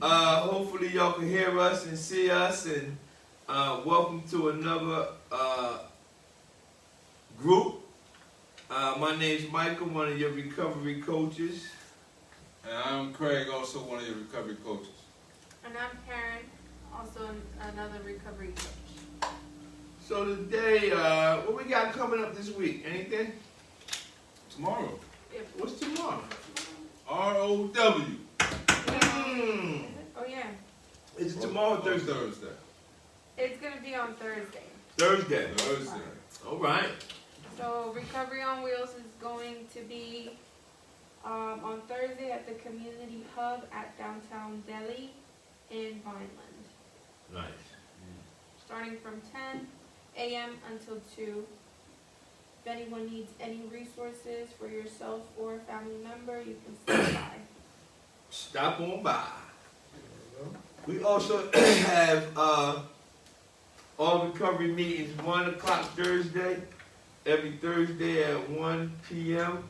Hopefully y'all can hear us and see us, and welcome to another group. My name's Michael, one of your recovery coaches. And I'm Craig, also one of your recovery coaches. And I'm Karen, also another recovery coach. So today, what we got coming up this week? Anything? Tomorrow. Yep. What's tomorrow? R-O-W. Mm. Oh yeah. Is it tomorrow or Thursday? Thursday. It's gonna be on Thursday. Thursday. Thursday. All right. So Recovery on Wheels is going to be on Thursday at the Community Hub at Downtown Delhi in Vineland. Nice. Starting from 10 a.m. until 2. If anyone needs any resources for yourself or a family member, you can stop by. Stop on by. We also have all recovery meetings 1 o'clock Thursday, every Thursday at 1 p.m.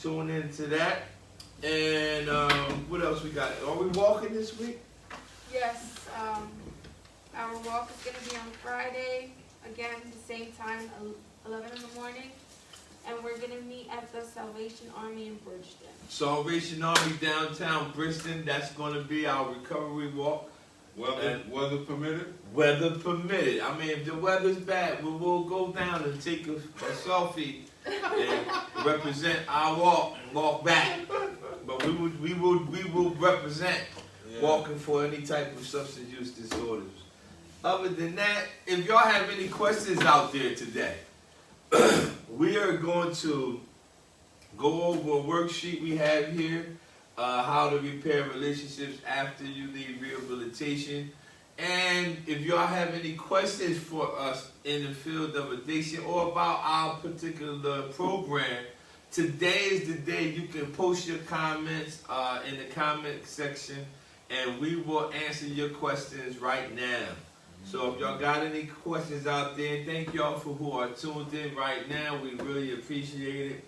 Tune into that. And what else we got? Are we walking this week? Yes, our walk is going to be on Friday, again, the same time, 11 in the morning. And we're going to meet at the Salvation Army in Bridgeton. Salvation Army downtown Bridgeton. That's going to be our recovery walk. Weather permitted? Weather permitted. I mean, if the weather's bad, we will go down and take a selfie and represent our walk and walk back. But we will represent walking for any type of substance use disorders. Other than that, if y'all have any questions out there today, we are going to go over a worksheet we have here, how to repair relationships after you leave rehabilitation. And if y'all have any questions for us in the field of addiction or about our particular program, today is the day you can post your comments in the comment section, and we will answer your questions right now. So if y'all got any questions out there, thank y'all for who are tuned in right now. We really appreciate it.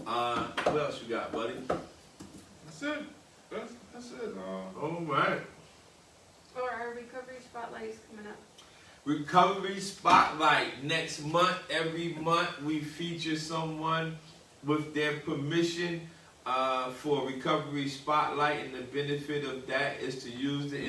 What else you got, buddy? That's it. That's it. All right. Or our Recovery Spotlight is coming up. Recovery Spotlight next month. Every month we feature someone with their permission for Recovery Spotlight, and the benefit of that is to use the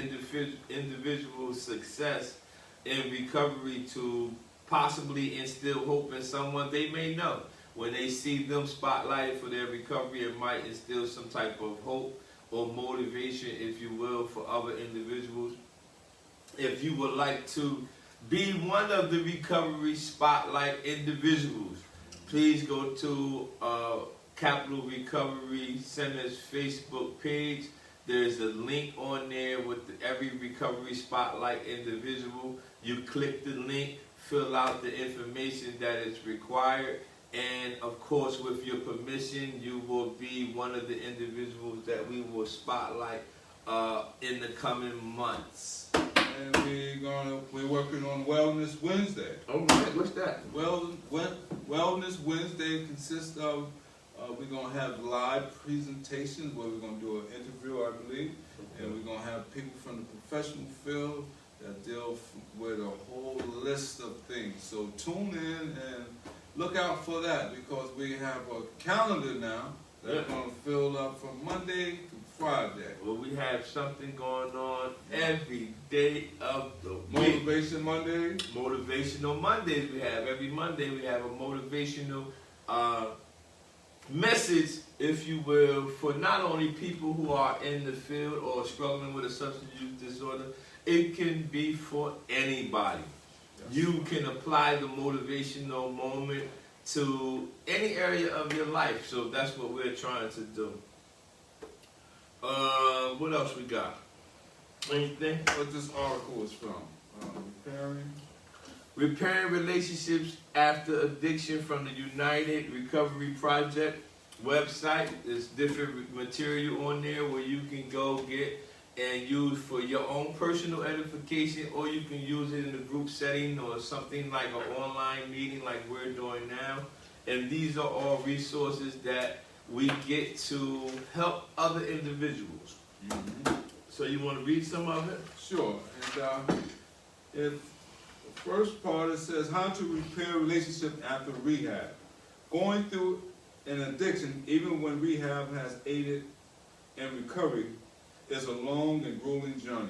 individual's success in recovery to possibly instill hope in someone they may know. When they see them spotlighted for their recovery, it might instill some type of hope or motivation, if you will, for other individuals. If you would like to be one of the Recovery Spotlight individuals, please go to Capital Recovery Center's Facebook page. There's a link on there with every Recovery Spotlight individual. You click the link, fill out the information that is required, and of course, with your permission, you will be one of the individuals that we will spotlight in the coming months. And we're working on Wellness Wednesday. All right, what's that? Wellness Wednesday consists of we're going to have live presentations where we're going to do an interview, I believe, and we're going to have people from the professional field that deal with a whole list of things. So tune in and look out for that, because we have a calendar now that's going to fill up from Monday to Friday. Well, we have something going on every day of the week. Motivation Monday. Motivational Mondays we have. Every Monday we have a motivational message, if you will, for not only people who are in the field or struggling with a substance use disorder. It can be for anybody. Yes. You can apply the motivational moment to any area of your life. So that's what we're trying to do. What else we got? Anything? What this article is from? Repairing relationships after addiction from the United Recovery Project website. There's different material on there where you can go get and use for your own personal edification, or you can use it in a group setting or something like an online meeting like we're doing now. And these are all resources that we get to help other individuals. Mm-hmm. So you want to read some of it? Sure. And if the first part, it says how to repair relationship after rehab. Going through an addiction, even when rehab has aided in recovery, is a long and grueling journey.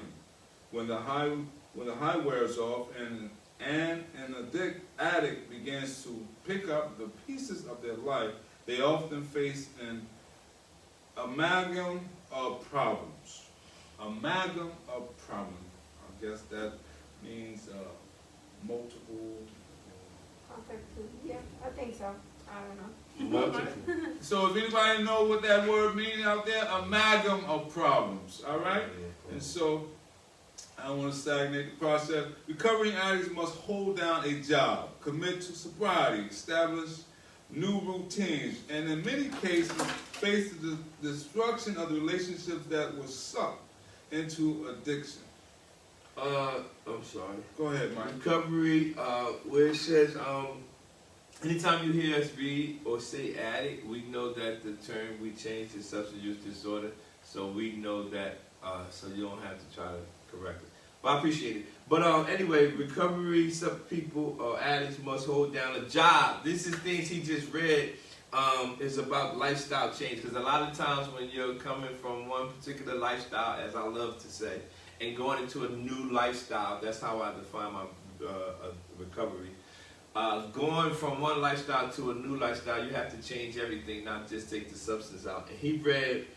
When the high wears off and an addict begins to pick up the pieces of their life, they often face an amalgam of problems. Amalgam of problems. I guess that means multiple. Yeah, I think so. I don't know. Multiple. So if anybody know what that word means out there, amalgam of problems. All right? And so I don't want to stagnate the process. Recovering addicts must hold down a job, commit to sobriety, establish new routines, and in many cases face the destruction of the relationships that were sucked into addiction. I'm sorry. Go ahead, Mike. Recovery, where it says, anytime you hear us read or say addict, we know that the term, we changed to substance use disorder, so we know that, so you don't have to try to correct it. But I appreciate it. But anyway, recovery, some people, addicts must hold down a job. This is things he just read, is about lifestyle change. Because a lot of times when you're coming from one particular lifestyle, as I love to say, and going into a new lifestyle, that's how I define my recovery. Going from one lifestyle to a new lifestyle, you have to change everything, not just take the substance out. And he read,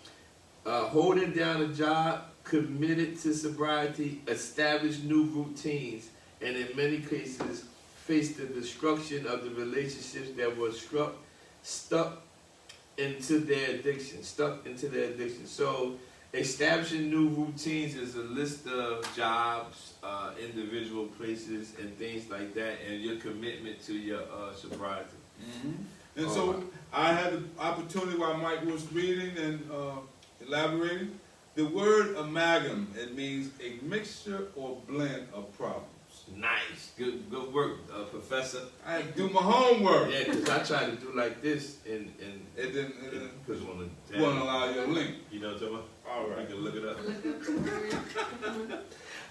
holding down a job, committed to sobriety, establish new routines, and in many cases, face the destruction of the relationships that were stuck into their addiction. So, establishing new routines is a list of jobs, individual places, and things like that, and your commitment to your sobriety. Mm-hmm. And so I had the opportunity while Mike was reading and elaborating. The word amalgam, it means a mixture or blend of problems. Nice. Good work, Professor. I had to do my homework. Yeah, because I tried to do like this and It didn't because won't allow you to link. You know what I'm talking about? All right. You can look it up.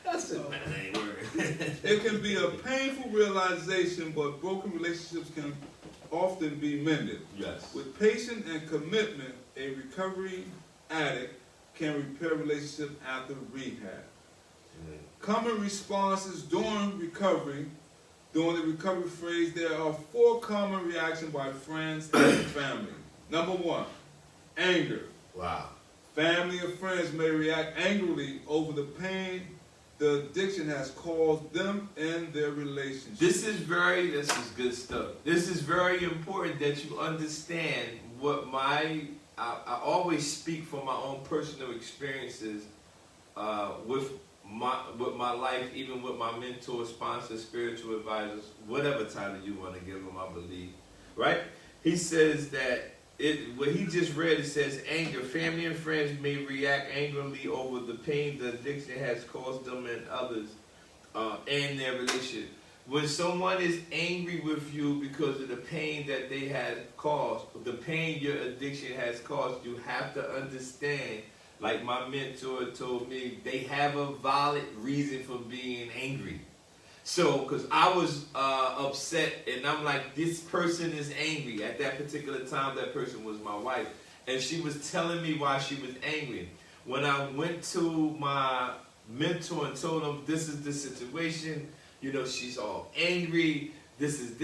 That's it. Man, that ain't working. It can be a painful realization, but broken relationships can often be mended. Yes. With patience and commitment, a recovery addict can repair relationships after rehab. Common responses during recovery. During the recovery phase, there are 4 common reactions by friends and family. Number 1, anger. Wow. Family or friends may react angrily over the pain the addiction has caused them in their relationship. This is good stuff. This is very important that you understand what I always speak from my own personal experiences with my life, even with my mentors, sponsors, spiritual advisors, whatever title you want to give them, I believe. Right? He says that what he just read, it says anger. Family and friends may react angrily over the pain the addiction has caused them and others and their relationship. When someone is angry with you because of the pain that they had caused, the pain your addiction has caused, you have to understand, like my mentor told me, they have a valid reason for being angry. So, because I was upset, and I'm like, this person is angry. At that particular time, that person was my wife. And she was telling me why she was angry. When I went to my mentor and told him, this is the situation, you know, she's all angry, this is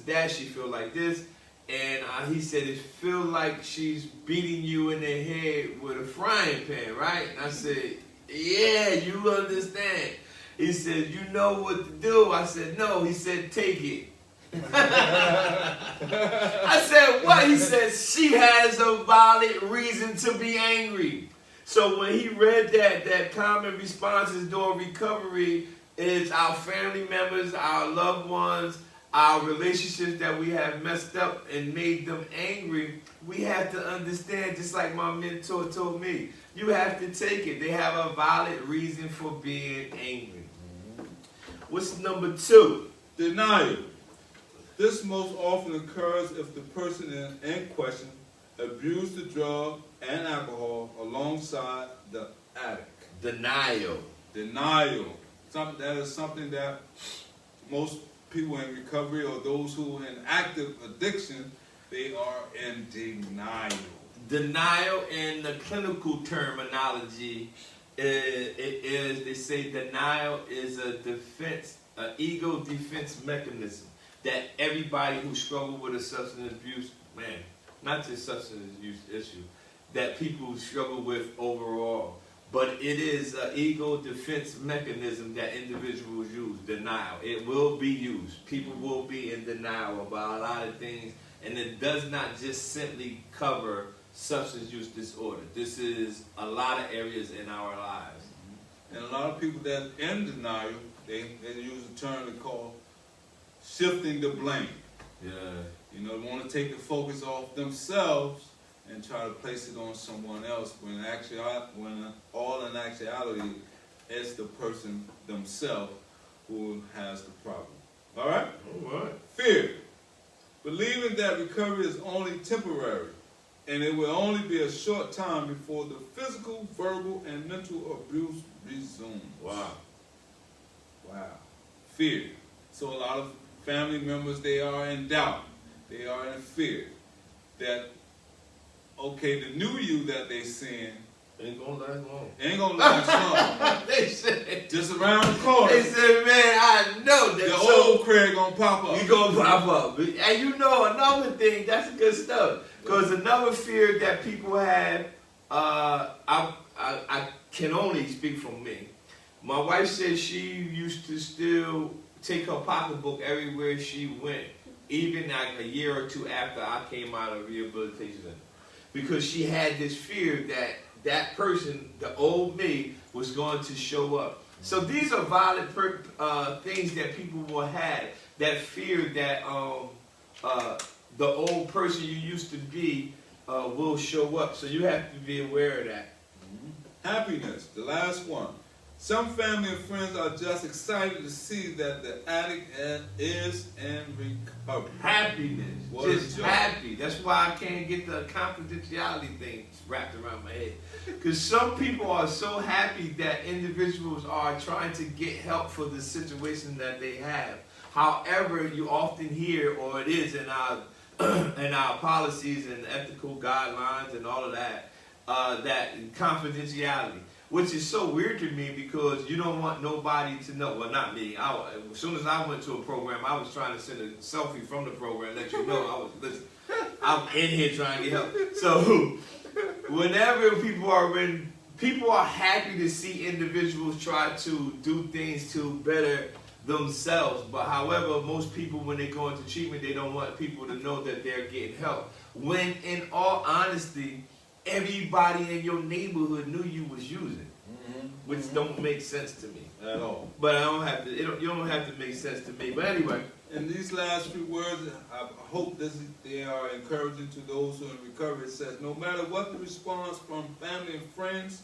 that, she feel like this. And he said, it feel like she's beating you in the head with a frying pan, right? And I said, yeah, you understand. He said, you know what to do. I said, no. He said, take it. I said, what? He said, she has a valid reason to be angry. So when he read that common responses during recovery is our family members, our loved ones, our relationships that we have messed up and made them angry, we have to understand, just like my mentor told me, you have to take it. They have a valid reason for being angry. What's number 2? Denial. This most often occurs if the person in question abused the drug and alcohol alongside the addict. Denial. Denial. That is something that most people in recovery or those who are in active addiction, they are in denial. Denial in the clinical terminology they say denial is a defense, an ego defense mechanism that everybody who struggle with a substance abuse, not just substance abuse issue, that people struggle with overall. But it is an ego defense mechanism that individuals use, denial. It will be used. People will be in denial about a lot of things, and it does not just simply cover substance use disorder. This is a lot of areas in our lives. And a lot of people that in denial, they use a term they call shifting the blame. Yeah. You know, they want to take the focus off themselves and try to place it on someone else when all in actuality it's the person themselves who has the problem. All right? All right. Fear. Believing that recovery is only temporary and it will only be a short time before the physical, verbal, and mental abuse resumes. Wow. Wow. Fear. So a lot of family members, they are in doubt. They are in fear that, okay, the new you that they seeing Ain't gonna last long. ain't gonna last long. They said, Just around the corner, they said, man, I know that the old Craig gonna pop up. you gonna pop up. And you know another thing, that's good stuff. Because another fear that people have, I can only speak from me. My wife said she used to still take her pocketbook everywhere she went, even like a year or two after I came out of rehabilitation center. Because she had this fear that that person, the old me, was going to show up. So these are valid things that people will have. That fear that the old person you used to be will show up. So you have to be aware of that. Happiness, the last one. Some family and friends are just excited to see that the addict is in recovery. Happiness. What a Just joy. happy. That's why I can't get the confidentiality thing wrapped around my head. Because some people are so happy that individuals are trying to get help for the situation that they have. However, you often hear, or it is in our policies and ethical guidelines and all of that, that confidentiality. Which is so weird to me because you don't want nobody to know. Well, not me. As soon as I went to a program, I was trying to send a selfie from the program, let you know I'm in here trying to get help. So whenever people are happy to see individuals try to do things to better themselves. But however, most people when they go into treatment, they don't want people to know that they're getting help. When in all honesty, everybody in your neighborhood knew you was using, which don't make sense to me At all. But you don't have to make sense to me. But anyway, In these last few words, I hope they are encouraging to those who are in recovery. It says, no matter what the response from family and friends,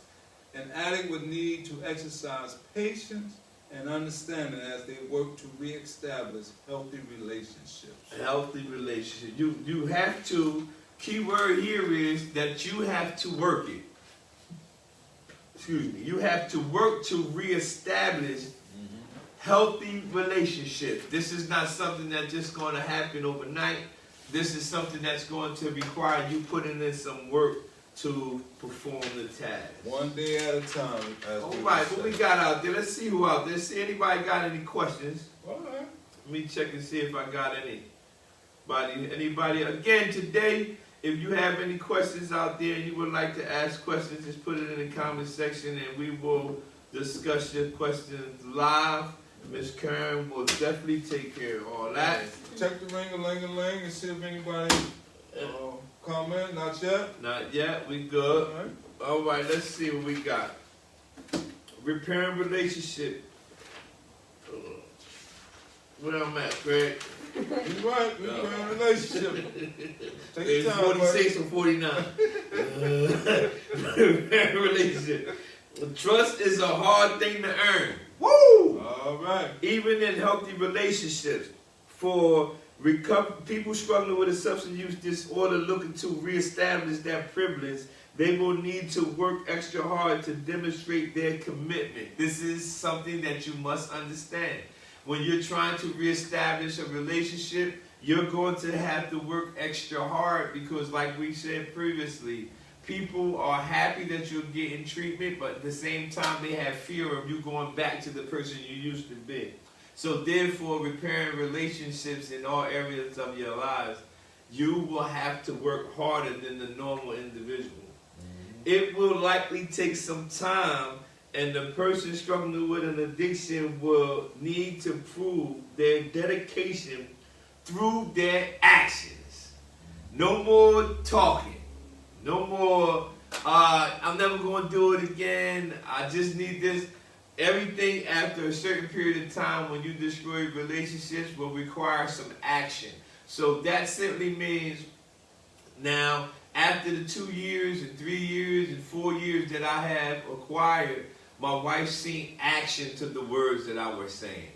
an addict would need to exercise patience and understanding as they work to reestablish healthy relationships. healthy relationship. You have to. Key word here is that you have to work it. Excuse me. You have to work to reestablish healthy relationships. This is not something that's just going to happen overnight. This is something that's going to require you putting in some work to perform the task. One day at a time. All right, what we got out there? Let's see who out there. See anybody got any questions? All right. Let me check and see if I got anybody. Again, today, if you have any questions out there and you would like to ask questions, just put it in the comment section and we will discuss your questions live. Miss Karen will definitely take care of all that. Check the ring-a-ling-a-ling and see if anybody comment. Not yet? Not yet, we good. All right. All right, let's see what we got. Repairing relationship. Where I'm at, Craig? You're right. We're in a relationship. Take It's your time, 46 or 49. Repairing relationship. Trust is a hard thing to earn. Woo! All right. Even in healthy relationships, for people struggling with a substance use disorder looking to reestablish that privilege, They will need to work extra hard to demonstrate their commitment. This is something that you must understand. When you're trying to reestablish a relationship, you're going to have to work extra hard because, like we said previously, people are happy that you're getting treatment, but at the same time, they have fear of you going back to the person you used to be. So therefore, repairing relationships in all areas of your lives, you will have to work harder than the normal individual. It will likely take some time, and the person struggling with an addiction will need to prove their dedication through their actions. No more talking. No more, I'm never going to do it again. I just need this. Everything after a certain period of time when you destroy relationships will require some action. So that simply means now, after the 2 years and 3 years and 4 years that I have acquired, my wife's seen action to the words that I was saying.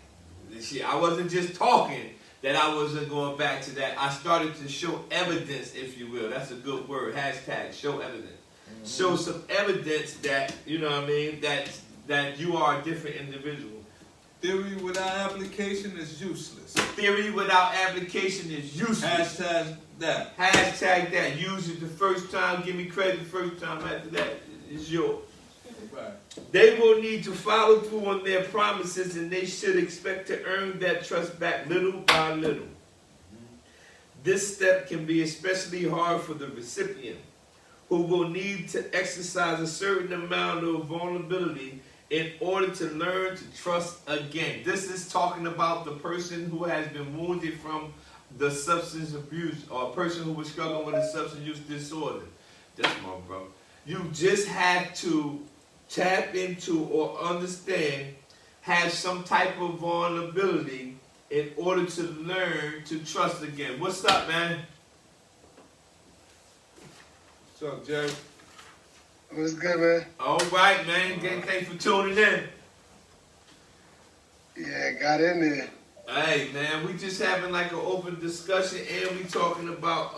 I wasn't just talking that I wasn't going back to that. I started to show evidence, if you will. That's a good word. Hashtag show evidence. Mm-hmm. Show some evidence that, you know what I mean, that you are a different individual. Theory without application is useless. Theory without application is useless. Hashtag that. Hashtag that. Use it the first time. Give me credit the first time. After that, it's yours. Right. They will need to follow through on their promises, and they should expect to earn that trust back little by little. This step can be especially hard for the recipient, who will need to exercise a certain amount of vulnerability in order to learn to trust again. This is talking about the person who has been wounded from the substance abuse, or a person who was struggling with a substance use disorder. That's my bro. You just have to tap into or understand, have some type of vulnerability in order to learn to trust again. What's up, man? What's up, Jerry? What's good, man? All right, man. Again, thanks for tuning in. Yeah, got in there. Hey, man, we just having like an open discussion, and we talking about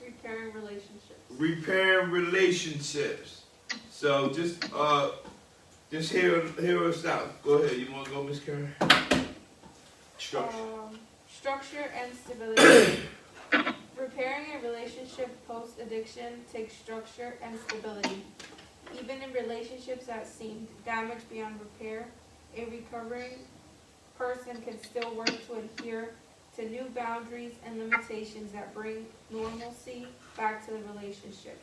Repairing relationships. repairing relationships. So just hear us out. Go ahead. You want to go, Miss Karen? Structure. Structure and stability. Repairing a relationship post-addiction takes structure and stability. Even in relationships that seem damaged beyond repair, a recovering person can still work to adhere to new boundaries and limitations that bring normalcy back to the relationship.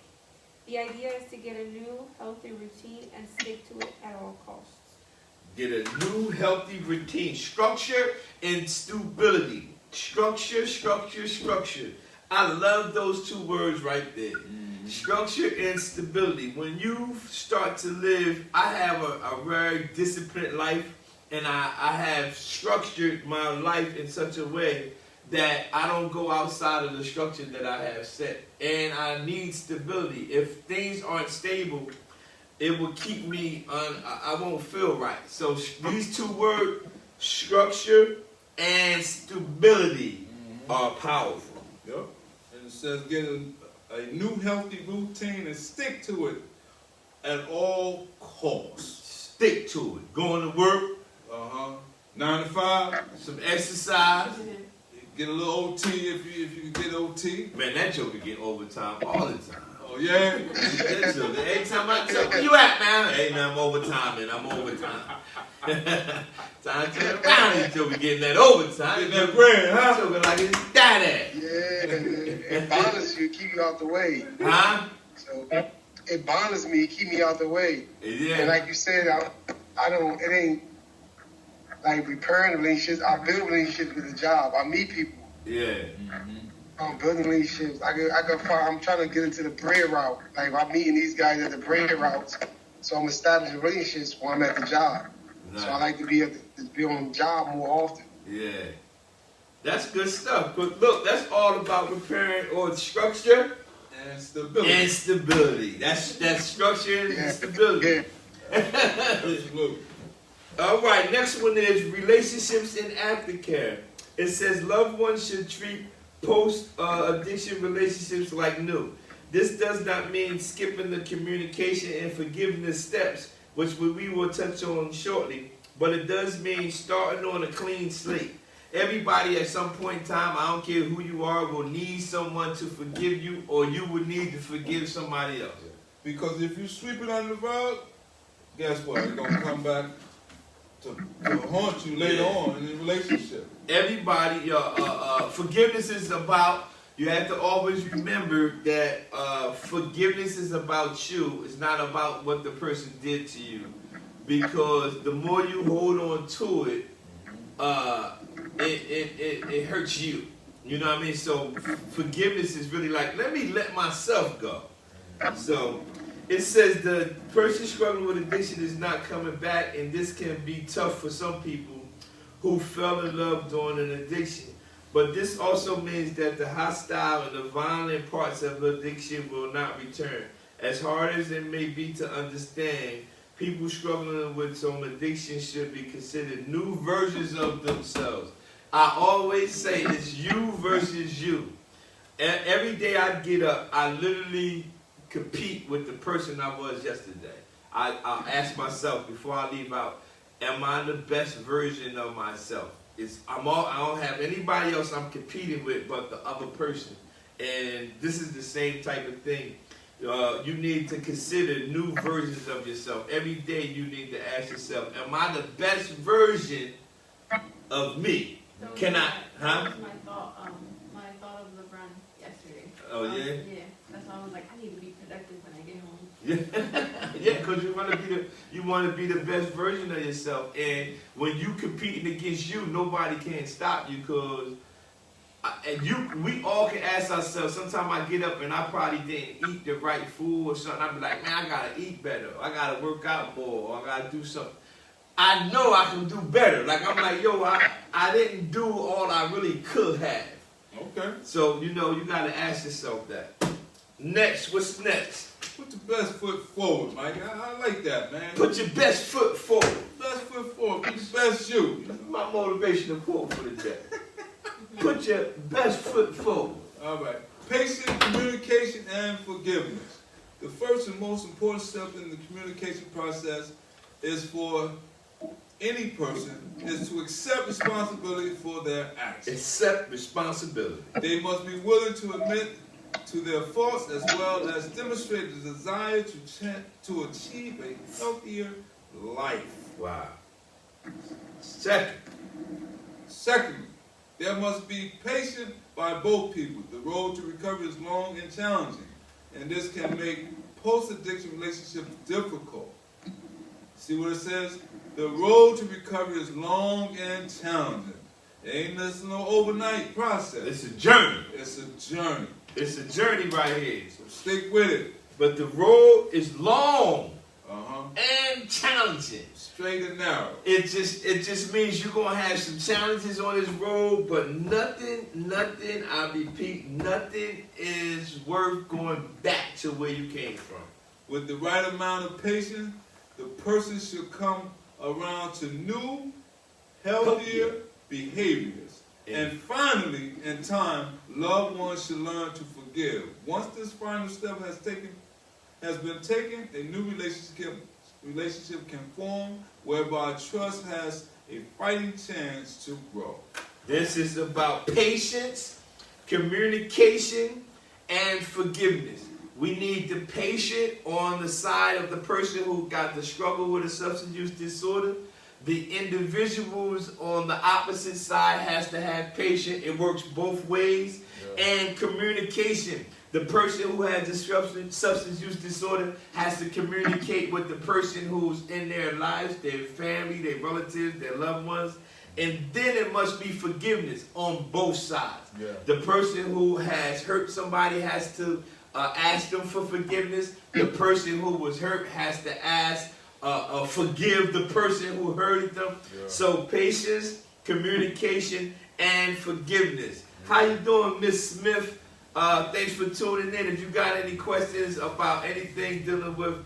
The idea is to get a new, healthy routine and stick to it at all costs. Get a new, healthy routine. Structure and stability. Structure, structure, structure. I love those two words right there. Mm-hmm. Structure and stability. When you start to live, I have a very disciplined life, and I have structured my life in such a way that I don't go outside of the structure that I have set. And I need stability. If things aren't stable, it will keep me I won't feel right. So these two words, structure and stability, are powerful. Yep. And it says get a new healthy routine and stick to it at all costs. Stick to it. Going to work. 9 to 5. Some exercise. Get a little OT if you get OT. Man, that joker get overtime all the time. Oh yeah. That joker, every time I tell where you at, man? Hey, man, I'm overtime, and I'm overtime. Time to turn around, this joker getting that overtime. Getting that bread, huh? Joker like his daddy. Yeah, it bothers you, keep you out the way. Huh? So it bothers me, keep me out the way. Yeah. And like you said, I don't. It ain't like repairing relationships. I build relationships with a job. I meet people. Yeah. Mm-hmm. I'm building relationships. I'm trying to get into the bread route. Like I'm meeting these guys at the bread routes, so I'm establishing relationships while I'm at the job. Nice. So I like to be on the job more often. Yeah, that's good stuff. But look, that's all about repairing or structure and stability. That's structure and stability. Yeah. All right, next one is relationships and aftercare. It says loved ones should treat post-addiction relationships like new. This does not mean skipping the communication and forgiveness steps, which we will touch on shortly, but it does mean starting on a clean slate. Everybody at some point in time, I don't care who you are, will need someone to forgive you, or you will need to forgive somebody else. Because if you sweep it under the rug, guess what? It's going to come back to haunt you later on in the relationship. Everybody, forgiveness is about, you have to always remember that forgiveness is about you. It's not about what the person did to you. Because the more you hold on to it, it hurts you. You know what I mean? So forgiveness is really like, let me let myself go. So it says the person struggling with addiction is not coming back, and this can be tough for some people who fell in love during an addiction. But this also means that the hostile and the violent parts of addiction will not return. As hard as it may be to understand, people struggling with some addiction should be considered new versions of themselves. I always say it's you versus you. Every day I get up, I literally compete with the person I was yesterday. I ask myself before I leave out, am I the best version of myself? I don't have anybody else I'm competing with but the other person. And this is the same type of thing. You need to consider new versions of yourself. Every day you need to ask yourself, am I the best version of me? Can I? Huh? That was my thought of the run yesterday. Oh, yeah? Yeah. That's why I was like, I need to be productive when I get home. Yeah, because you want to be the best version of yourself. And when you competing against you, nobody can stop you, because we all can ask ourselves, sometimes I get up and I probably didn't eat the right food or something. I be like, man, I got to eat better. I got to work out more. Or I got to do something. I know I can do better. Like, I'm like, yo, I didn't do all I really could have. Okay. So, you got to ask yourself that. Next, what's next? Put your best foot forward, Mike. I like that, man. Put your best foot forward. Best foot forward. Be the best you. That's my motivational quote for the day. Put your best foot forward. All right. Patient communication and forgiveness. The first and most important step in the communication process is for any person is to accept responsibility for their actions. Accept responsibility. They must be willing to admit to their faults as well as demonstrate the desire to achieve a healthier life. Wow. Secondly, there must be patience by both people. The road to recovery is long and challenging, and this can make post-addiction relationships difficult. See what it says? The road to recovery is long and challenging. It ain't just no overnight process. it's a journey. It's a journey. It's a journey right here. So stick with it. But the road is long and challenging. Straight and narrow. It just means you're going to have some challenges on this road, but nothing, I repeat, nothing is worth going back to where you came from. With the right amount of patience, the person should come around to new, healthier behaviors. And finally, in time, loved ones should learn to forgive. Once this final step has been taken, a new relationship can form whereby trust has a fighting chance to grow. This is about patience, communication, and forgiveness. We need the patient on the side of the person who got the struggle with a substance use disorder. The individuals on the opposite side has to have patience. It works both ways. Yeah. And communication. The person who has the substance use disorder has to communicate with the person who's in their lives, their family, their relatives, their loved ones. And then it must be forgiveness on both sides. Yeah. The person who has hurt somebody has to ask them for forgiveness. The person who was hurt has to forgive the person who hurted them. Yeah. So patience, communication, and forgiveness. How you doing, Miss Smith? Thanks for tuning in. If you got any questions about anything dealing with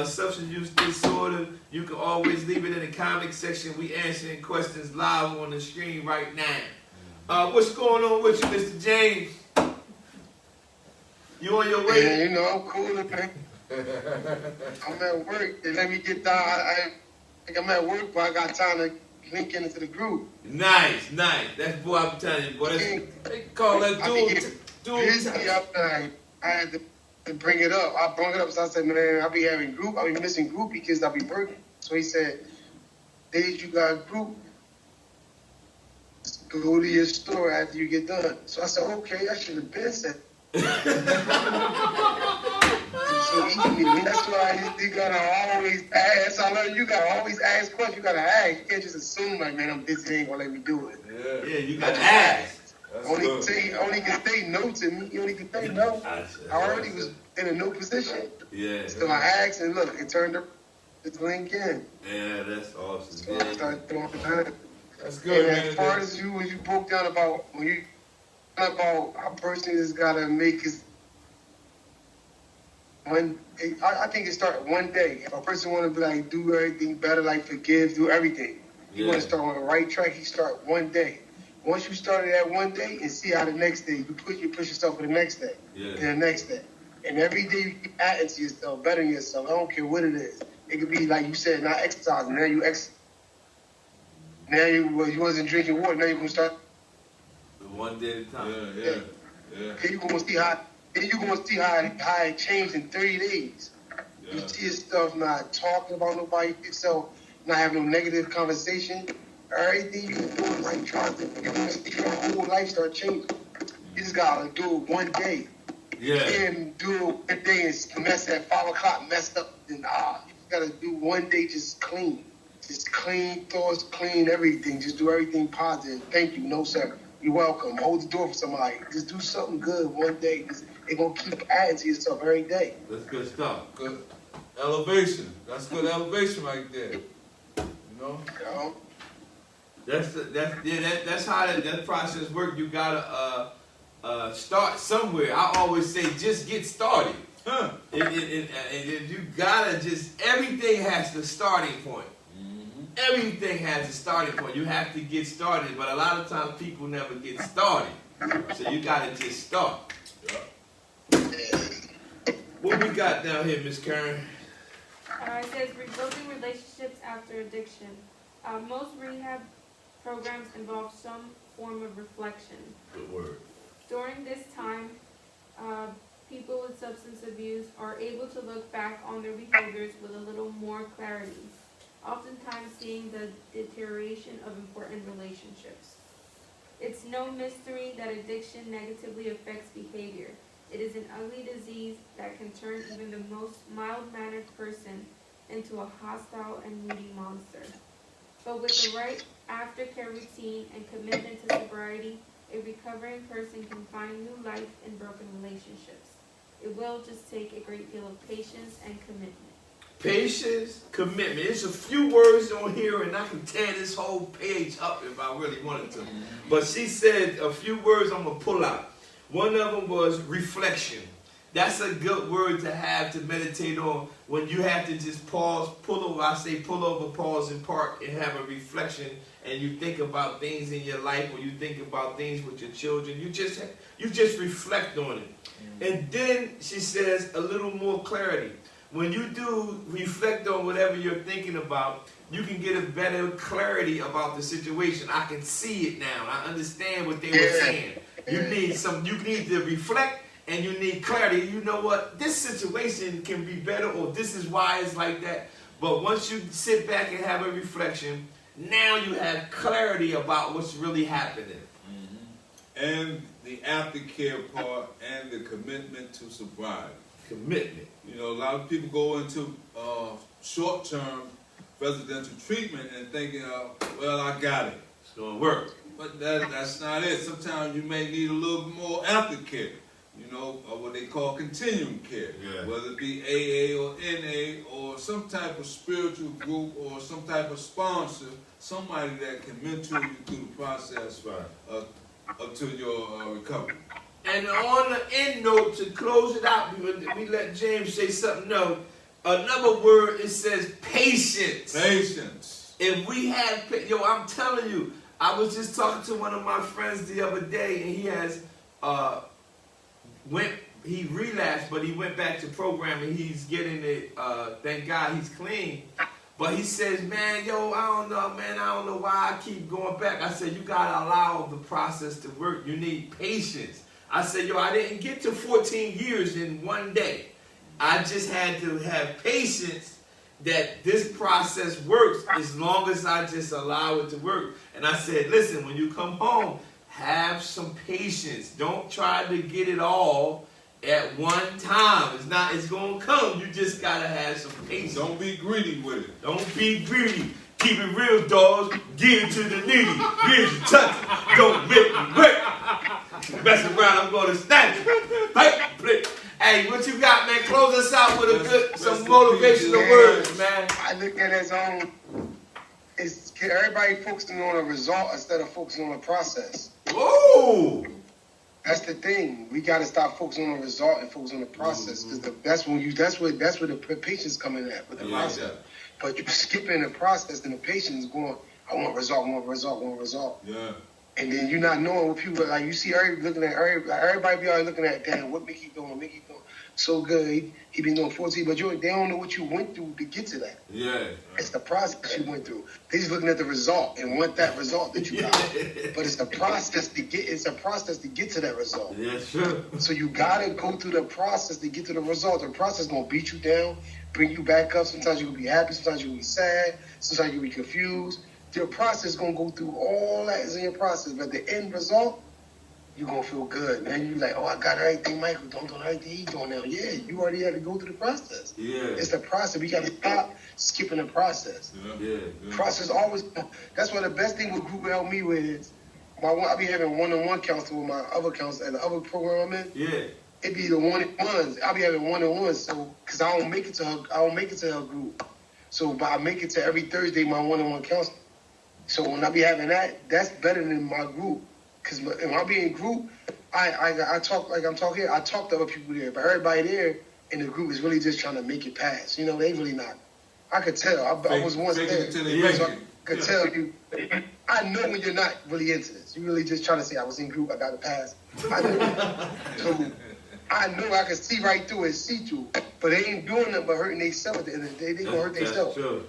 substance use disorder, you can always leave it in the comment section. We answering questions live on the screen right now. What's going on with you, Mr. James? You on your way? And you know, I'm cool, man. I'm at work. They let me get down. I'm at work, but I got time to link into the group. Nice. That's boy, I'm telling you, boy. They call that dual. Busy up there. I had to bring it up. I brought it up, so I said, man, I'll be missing group because I'll be working. So he said, days you got group, go to your store after you get done. So I said, okay, I should have been said. So that's why you gotta always ask. I know you gotta always ask questions. You gotta ask. You can't just assume like, man, I'm busy. They ain't gonna let me do it. Yeah, you gotta ask. Only can say no to me. You only can say no. I already was in a no position. Yeah. So I asked, and look, it turned up. It's link in. Yeah, that's awesome. So I started doing that. That's good, And man. as far as when you broke down about how a person has gotta make his I think it started one day. If a person want to be like do everything better, like forgive, do everything. You want to start on the right track. You start one day. Once you started that one day, and see how the next day you push yourself for the next day, and the next day, and every day you keep adding to yourself, bettering yourself. I don't care what it is. It could be like you said, not exercising. Now you Now you wasn't drinking water. Now you gonna start. One day at a time. Yeah. Then you gonna see how it changed in 30 days. Yeah. You see yourself not talking about nobody, yourself not having no negative conversation. Everything you doing, like trying to, you're gonna see your whole life start changing. You just gotta do it one day. Yeah. You can't do it one day and mess at 5 o'clock, messed up, and you just gotta do one day just clean. Just clean thoughts, clean everything. Just do everything positive. Thank you, no sir. You're welcome. Hold the door for somebody. Just do something good one day. It's gonna keep adding to yourself every day. That's good stuff. Good elevation. That's good elevation right there. You know? You know? That's how that process works. You gotta start somewhere. I always say just get started. Huh. And you gotta everything has the starting point. Everything has a starting point. You have to get started, but a lot of times people never get started. So you gotta just start. What we got down here, Miss Karen? It says rebuilding relationships after addiction. Most rehab programs involve some form of reflection. Good word. During this time, people with substance abuse are able to look back on their behaviors with a little more clarity, oftentimes seeing the deterioration of important relationships. It's no mystery that addiction negatively affects behavior. It is an ugly disease that can turn even the most mild-mannered person into a hostile and moody monster. But with the right aftercare routine and commitment to sobriety, a recovering person can find new life in broken relationships. It will just take a great deal of patience and commitment. Patience, commitment. There's a few words on here, and I can tear this whole page up if I really wanted to. But she said a few words I'm going to pull out. One of them was reflection. That's a good word to have to meditate on when you have to just pause, pull over. I say pull over, pause, and park, and have a reflection. And you think about things in your life, or you think about things with your children. You just reflect on it. And then she says a little more clarity. When you do reflect on whatever you're thinking about, you can get a better clarity about the situation. I can see it now. I understand what they were saying. You need to reflect, and you need clarity. You know what? This situation can be better, or this is why it's like that. But once you sit back and have a reflection, now you have clarity about what's really happening. And the aftercare part and the commitment to sobriety. Commitment. You know, a lot of people go into short-term residential treatment and thinking, well, I got it. It's going to work. But that's not it. Sometimes you may need a little more aftercare, you know, what they call continuum care. Yeah. Whether it be AA or NA or some type of spiritual group or some type of sponsor, somebody that can mentor you through the process up to your recovery. And on the end note, to close it out, we let James say something. No, another word, it says patience. Patience. If we had, I'm telling you, I was just talking to one of my friends the other day, and he has went he relapsed, but he went back to programming. He's getting it. Thank God he's clean. But he says, man, yo, I don't know, man. I don't know why I keep going back. I said, you gotta allow the process to work. You need patience. I said, yo, I didn't get to 14 years in one day. I just had to have patience that this process works as long as I just allow it to work. And I said, listen, when you come home, have some patience. Don't try to get it all at one time. It's gonna come. You just gotta have some patience. Don't be greedy with it. Don't be greedy. Keep it real, dogs. Give it to the needy. Here's your touch. Don't make me wait. Mess around, I'm gonna snatch it. Right? Hey, what you got, man? Close us out with some motivational words, man. I look at it as it's everybody focusing on a result instead of focusing on the process. Whoa! That's the thing. We got to stop focusing on the result and focus on the process, because that's where the patience coming at with the process. But you're skipping the process, and the patience is going, I want result, I want result, I want result. Yeah. And then you're not knowing what people like. You see everybody be out looking at, damn, what Mickey doing? Mickey doing so good. He been doing 14, but they don't know what you went through to get to that. Yeah. It's the process you went through. They just looking at the result and want that result that you got. But it's the process to get. It's a process to get to that result. Yeah, sure. So you gotta go through the process to get to the result. The process gonna beat you down, bring you back up. Sometimes you gonna be happy. Sometimes you gonna be sad. Sometimes you gonna be confused. Your process gonna go through all that is in your process, but the end result, you gonna feel good, man. You like, oh, I got everything Michael doing everything he's doing now. Yeah, you already had to go through the process. Yeah. It's the process. We gotta stop skipping the process. Yeah. Process always. That's why the best thing with group help me with is I be having one-on-one counseling with my other counselor at the other program I'm in. Yeah. It be the one-on-ones. I be having one-on-ones, so because I don't make it to her group. So, but I make it to every Thursday my one-on-one counseling. So when I be having that, that's better than my group. Because when I be in group, I talk like I'm talking here. I talk to other people there, but everybody there in the group is really just trying to make it pass. You know, they really not. I could tell. I was once there, so I could tell you. I know when you're not really into this. You really just trying to say, I was in group, I got to pass. I know. So I know I can see right through it, see through. But they ain't doing nothing but hurting themselves at the end of the day. They gonna hurt themselves. Sure.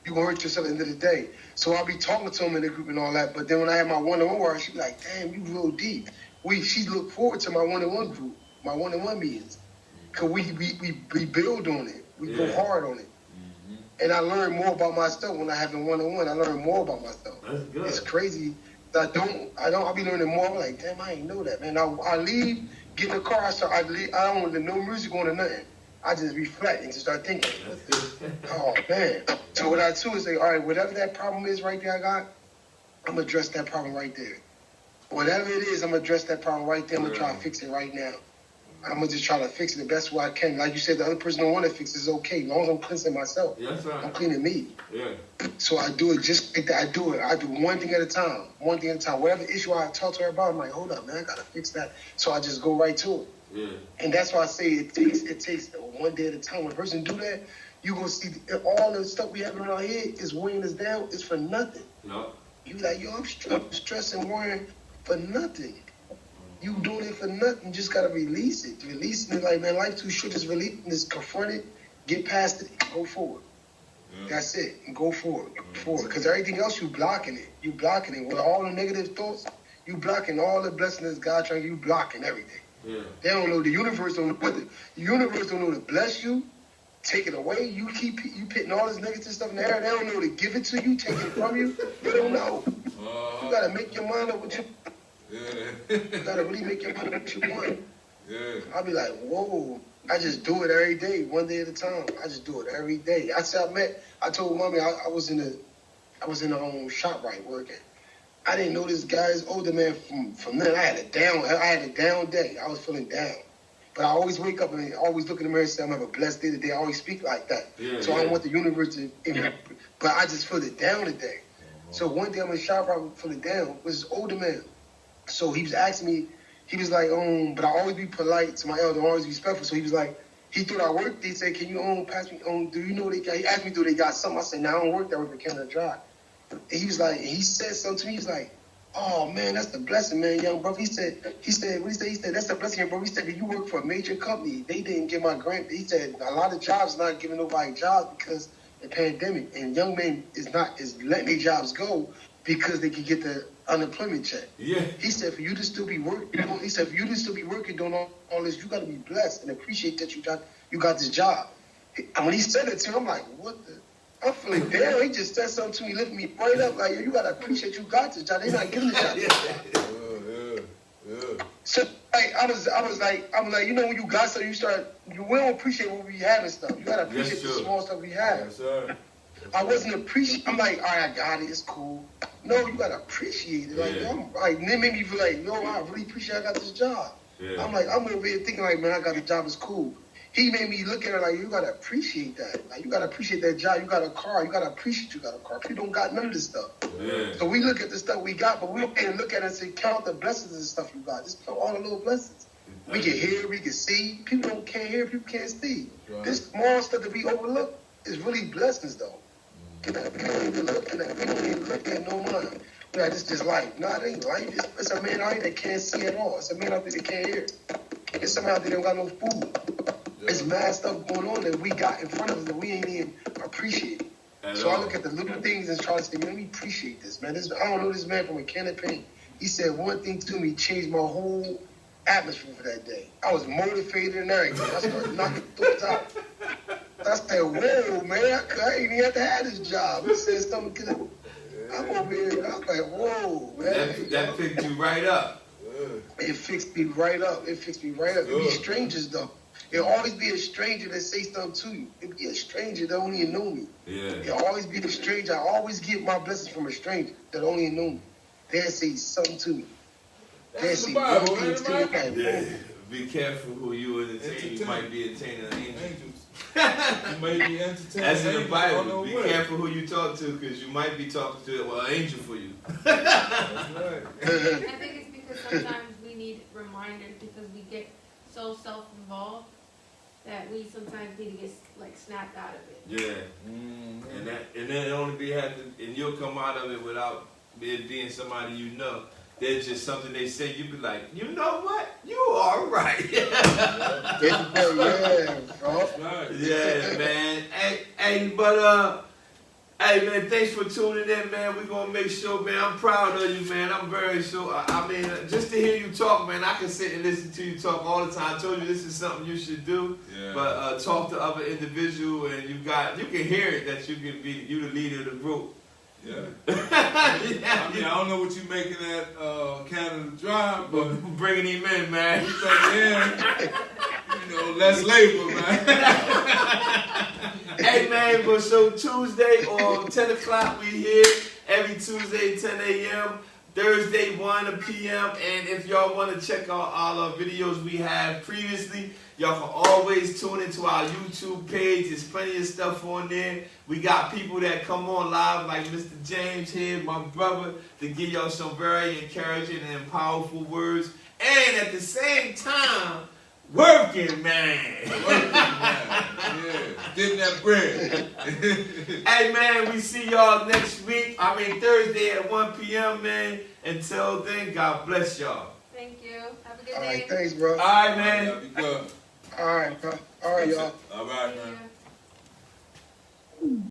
You gonna hurt yourself at the end of the day. So I'll be talking to them in the group and all that. But then when I have my one-on-one where she be like, damn, you real deep. She look forward to my one-on-one group, my one-on-one meetings. Cause we build on it. We go hard on it. Mm-hmm. And I learn more about myself when I have a one-on-one. I learn more about myself. That's good. It's crazy. I'll be learning more. I'm like, damn, I ain't know that, man. I leave, get in the car, I don't want no music going or nothing. I just reflect and just start thinking. Oh, man. So what I do is say, all right, whatever that problem is right there I got, I'm going to address that problem right there. Whatever it is, I'm going to address that problem right there. I'm going to try to fix it right now. I'm going to just try to fix it the best way I can. Like you said, the other person don't want to fix it. It's okay. As long as I'm cleansing myself. Yeah, that's right. I'm cleaning me. Yeah. So I do it just like that. I do one thing at a time. One thing at a time. Whatever issue I talk to her about, I'm like, hold up, man, I got to fix that. So I just go right to it. Yeah. And that's why I say it takes one day at a time. When a person do that, you gonna see all the stuff we have in our head is weighing us down. It's for nothing. No. You like, yo, I'm stressing, worrying for nothing. You doing it for nothing. You just gotta release it. Releasing it, like, man, life too short. Just release it, just confront it, get past it, go forward. Yeah. That's it. And go forward. Because everything else, you blocking it. You blocking it with all the negative thoughts. You blocking all the blessings God trying. You blocking everything. Yeah. They don't know. The universe don't know. The universe don't know to bless you, take it away. You putting all this negative stuff in the air. They don't know to give it to you, take it from you. They don't know. You gotta make your mind up what you. Yeah. You gotta really make your mind up what you want. Yeah. I'll be like, whoa. I just do it every day, one day at a time. I just do it every day. I told mommy I was in the shop right working. I didn't know this guy's older man from then. I had a down day. I was feeling down. But I always wake up and always look in the mirror and say, I'm going to have a blessed day today. I always speak like that. Yeah, so I don't want the universe to, but I just feel it down today. So one day I'm in the shop, I was feeling down. It was this older man. So he was asking me, he was like, but I always be polite to my elder, always be respectful. So he was like, he thought I worked. He said, can you pass me, do you know they got, he asked me, do they got something? I said, no, I don't work that way for Canada Drive. And he was like, he said something to me. He's like, oh man, that's the blessing, man, young brother. He said, what he said, that's the blessing, bro. He said, you work for a major company. They didn't give my grant. He said, a lot of jobs not giving nobody jobs because the pandemic. And young men is letting their jobs go because they can get the unemployment check. Yeah. He said, for you to still be working, doing all this, you got to be blessed and appreciate that you got this job. And when he said it to me, I'm like, what the? I'm feeling down. He just said something to me, lifted me right up. Like, yo, you gotta appreciate you got this job. They're not giving the job. Yeah. So like, I was like, you know, when you got stuff, we don't appreciate what we have and stuff. You gotta appreciate the small stuff we have. Yes, sir. I wasn't appreciating. I'm like, all right, I got it. It's cool. No, you gotta appreciate it. Like, and it made me feel like, yo, I really appreciate I got this job. Yeah. I'm over here thinking like, man, I got the job. It's cool. He made me look at it like, you gotta appreciate that. Like, you gotta appreciate that job. You got a car. You gotta appreciate you got a car. People don't got none of this stuff. Yeah. So we look at the stuff we got, but we don't look at it and say, count the blessings and stuff you got. Just count all the little blessings. We can hear, we can see. People can't hear, people can't see. Right. This small stuff that we overlook is really blessings, though. We don't even look at that. We don't even look at no mind. Like, this just life. No, it ain't life. It's a man out here that can't see at all. It's a man out there that can't hear. It's somebody out there that don't got no food. There's mad stuff going on that we got in front of us that we ain't even appreciate. So I look at the little things and try to say, man, let me appreciate this, man. I don't know this man from a can of paint. He said one thing to me, changed my whole atmosphere for that day. I was motivated and everything. I started knocking thoughts out. I said, whoa, man, I ain't even have to have this job. He said something. I'm over here. I was like, whoa, man. That picked you right up. It fixed me right up. It be strangers, though. It'll always be a stranger that say something to you. It'll be a stranger that don't even know me. Yeah. It'll always be a stranger. I always get my blessings from a stranger that don't even know me. They'll say something to me. They'll say Bible, one thing to me. Like, Yeah. Be careful who you entertain. You might be entertaining an angel. You may be entertaining. That's in the angels, Bible. Be way. careful who you talk to, because you might be talking to an angel for you. That's right. I think it's because sometimes we need reminders because we get so self-involved that we sometimes need to get like snapped out of it. Yeah. Mm-hmm. And then it only be and you'll come out of it without it being somebody you know. There's just something they say, you be like, you know what? You all right. yeah, bro. That's right. Yeah, man. Hey, man, thanks for tuning in, man. We're going to make sure, man, I'm proud of you, man. I'm very sure. I mean, just to hear you talk, man, I can sit and listen to you talk all the time. I told you this is something you should do. Yeah. But talk to other individuals, and you can hear it that you can be, you the leader of the group. Yeah. Yeah. I mean, I don't know what you're making at Canada Drive, but Bringing him in, man. you think, less labor, man. Hey, man, but so Tuesday or 10 o'clock, we here every Tuesday, 10 a.m., Thursday, 1 p.m., and if y'all want to check out all our videos we have previously, y'all can always tune into our YouTube page. There's plenty of stuff on there. We got people that come on live like Mr. James here, my brother, to give y'all some very encouraging and powerful words. And at the same time, working, man. Yeah. Getting that bread. Hey, man, we see y'all next week. Thursday at 1 p.m., man. Until then, God bless y'all. Thank you. Have a good All day. right, thanks, bro. All right, man. That'd be good. All right, bro. All right, y'all. All right, See man. ya.